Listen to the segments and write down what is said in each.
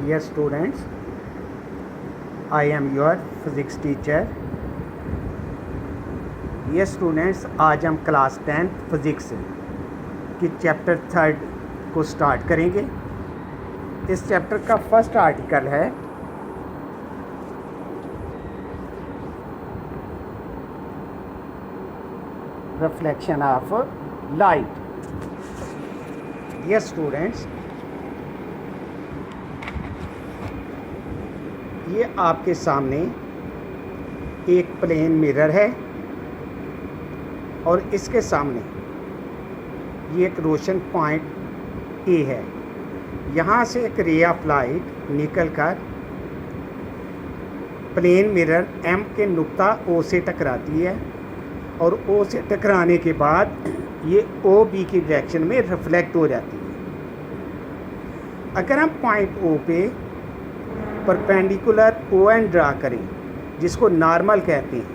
Yes, students, I am your physics teacher. Yes, students, आज हम class 10 physics की chapter 3 को स्टार्ट करेंगे। इस चैप्टर का फर्स्ट आर्टिकल है reflection of light. Yes students, ये आपके सामने एक प्लेन मिरर है और इसके सामने ये एक रोशन पॉइंट ए है। यहाँ से एक रे ऑफ लाइट निकलकर प्लेन मिरर एम के नुक्ता ओ से टकराती है और ओ से टकराने के बाद ये ओ बी की डायरेक्शन में रिफ्लेक्ट हो जाती है। अगर हम पॉइंट ओ पे परपेंडिकुलर ओ एन ड्रा करें, जिसको नॉर्मल कहते हैं,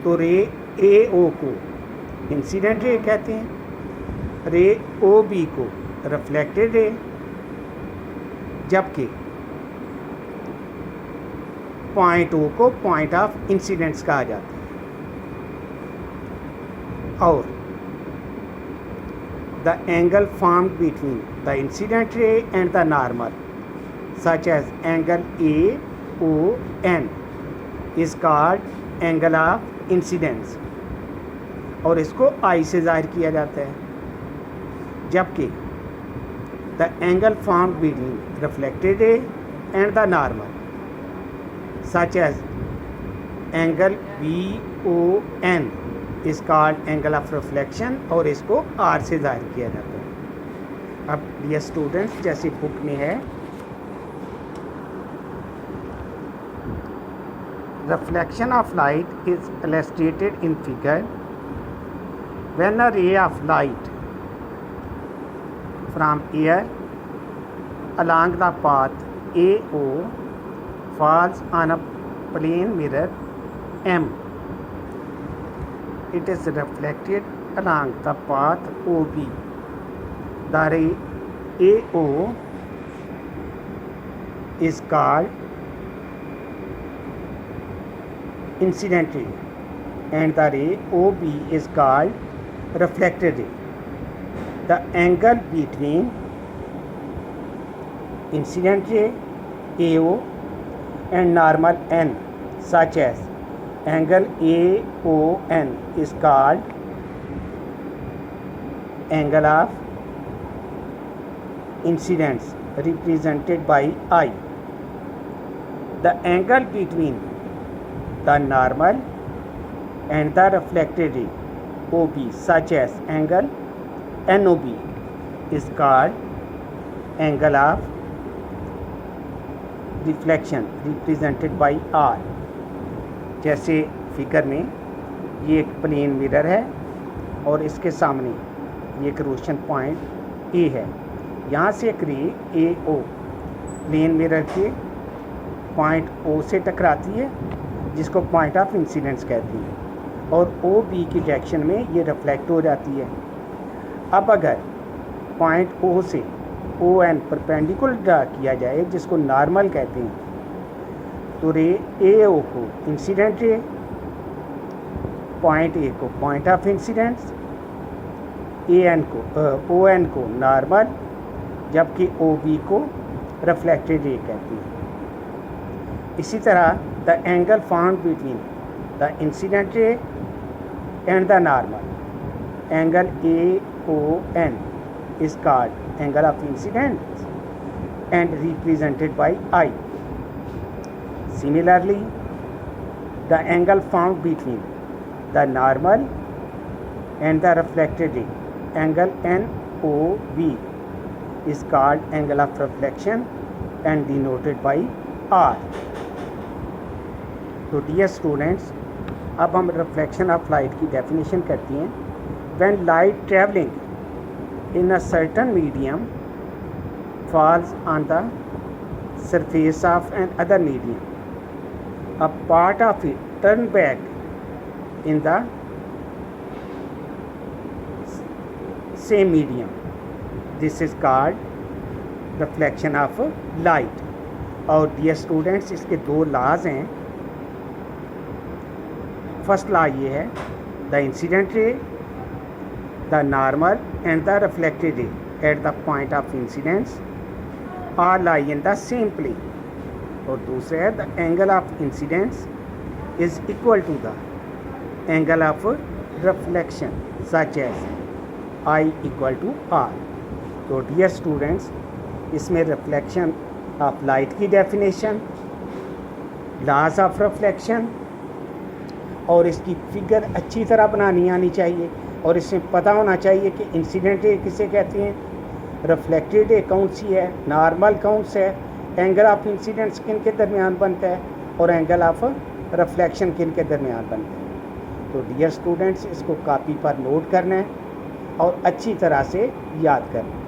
तो रे ए ओ को इंसिडेंट रे कहते हैं, रे ओ बी को रिफ्लेक्टेड रे, जबकि पॉइंट ओ को पॉइंट ऑफ इंसिडेंस कहा जाता है। और the angle formed between the incident रे and the normal such as angle AON is called angle of incidence और इसको I से जाहिर किया जाता है, जबकि the angle formed between reflected ray and the normal such as angle BON is called angle of reflection और इसको R से जाहिर किया जाता है। अब ये स्टूडेंट्स जैसे बुक में है, reflection of light is illustrated in figure when a ray of light from air along the path AO falls on a plane mirror M. It is reflected along the path OB. The ray AO is called incident ray and the ray OB is called reflected ray. The angle between incident ray AO and normal N, such as angle AON, is called angle of incidence represented by I. The angle between the normal and the reflected ray OB, such as angle NOB, is called angle of reflection represented by R. जैसे figure में ये एक plane mirror है और इसके सामने ये एक रोशन पॉइंट ए है। यहाँ से एक रे ए ओ प्लेन मिरर के पॉइंट ओ से टकराती है, जिसको पॉइंट ऑफ इंसिडेंस कहती है, और ओ बी की डायरेक्शन में ये रिफ्लेक्ट हो जाती है। अब अगर पॉइंट ओ से ओ एन परपेंडिकुलर ड्रा किया जाए, जिसको नॉर्मल कहते हैं, तो रे ए ओ को इंसिडेंट रे, पॉइंट ए को point of incidence, A N को ओ एन को नॉर्मल, जबकि ओ बी को रिफ्लेक्टेड रे कहती है। इसी तरह the angle found between the incident ray and the normal, angle AON, is called angle of incidence and represented by I. Similarly, the angle found between the normal and the reflected ray, angle NOB, is called angle of reflection and denoted by R. तो dear students, अब हम reflection of light की definition करते हैं। When light travelling in a certain medium falls on the surface of an other medium, a part of it turn back in the same medium. This is called reflection of light. और dear students, इसके दो laws हैं। First law ये है, the incident ray, the normal and the reflected ray at the point of incidence are lie in the same plane. और दूसरा है, the angle of incidence is equal to the angle of reflection such as i equal to r. तो dear students, इसमें reflection of light की definition, laws of reflection, और इसकी figure अच्छी तरह बनानी आनी चाहिए। और इसमें पता होना चाहिए कि इंसिडेंट रे किसे कहते हैं, रिफ्लेक्टेड रे कौन सी है, नॉर्मल कौन सा है, एंगल ऑफ इंसिडेंस किन के दरमियान बनता है, और एंगल ऑफ रिफ्लेक्शन किन के दरमियान बनता है। तो डियर स्टूडेंट्स, इसको कॉपी पर नोट करना है और अच्छी तरह से याद करना है।